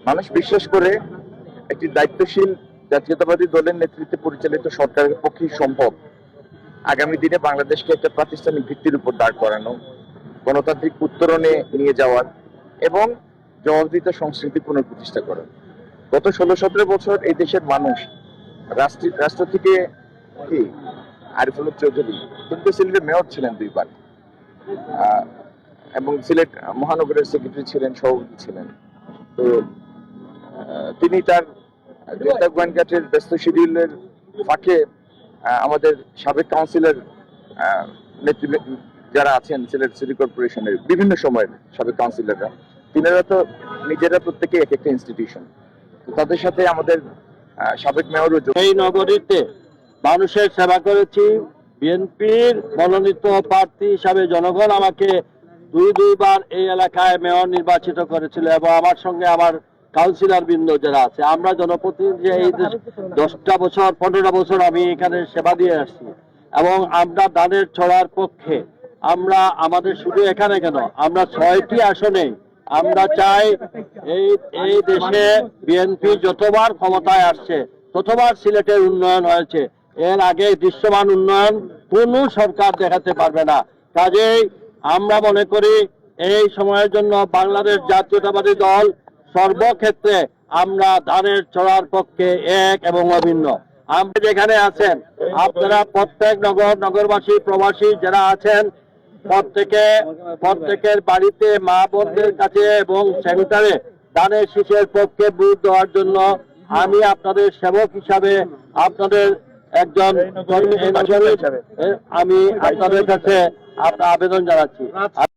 মানুষ বিশ্বাস করে একটি দায়িত্বশীল জাতীয়তাবাদী দলের নেতৃত্বে পরিচালিত সরকারের পক্ষেই সম্ভব আগামী দিনে বাংলাদেশকে একটা প্রাতিষ্ঠানিক ভিত্তির উপর দাঁড় করানো, গণতান্ত্রিক উত্তরণে নিয়ে যাওয়ার এবং জবাবদিহিতা সংস্কৃতি পুনঃপ্রতিষ্ঠা করা। গত 16-17 বছর এই দেশের মানুষ রাষ্ট্র থেকে কি আরিফুল চৌধুরী কিন্তু সিলেটের মেয়র ছিলেন 2 বার এবং সিলেট মহানগরের সেক্রেটারি ছিলেন, সভাপতি ছিলেন। তো তিনি তার গোয়েন্দাঘাটের ব্যস্ত শিডিউলের ফাঁকে আমাদের সাবেক কাউন্সিলর যারা আছেন সিলেট সিটি কর্পোরেশনের বিভিন্ন সময়ের সাবেক কাউন্সিলররা, তিনারা তো নিজেরা প্রত্যেকে এক একটা ইনস্টিটিউশন। তাদের সাথে আমাদের সাবেক মেয়রও এই নগরীতে মানুষের সেবা করেছি। বিএনপির মনোনীত প্রার্থী হিসাবে জনগণ আমাকে 2 বার এই এলাকায় মেয়র নির্বাচিত করেছিল এবং আমার সঙ্গে আমার কাউন্সিলর বৃন্দ যারা আছে, আমরা জনপ্রতিনিধি এই 10টা বছর 15টা বছর আমি এখানে সেবা দিয়ে আসছি এবং আমরা ধানের ছড়ার পক্ষে। আমরা আমাদের শুধু এখানে কেন, আমরা 6টি আসনে আমরা চাই এই দেশে বিএনপি যতবার ক্ষমতায় আসছে ততবার সিলেটের উন্নয়ন হয়েছে। এর আগে দৃশ্যমান উন্নয়ন কোন সরকার দেখাতে পারবে না। কাজেই আমরা মনে করি এই সময়ের জন্য বাংলাদেশ জাতীয়তাবাদী দল সর্বক্ষেত্রে আমরা ধানের ছড়ার পক্ষে এক এবং অভিন্ন। আপনি যেখানে আছেন আপনারা প্রত্যেক নগরবাসী প্রবাসী যারা আছেন প্রত্যেকের বাড়িতে মা বোনদের কাছে এবং সেন্টারে ধানের শীষের পক্ষে ভোট দেওয়ার জন্য আমি আপনাদের সেবক হিসাবে আপনাদের একজন আমি আপনাদের কাছে আবেদন জানাচ্ছি।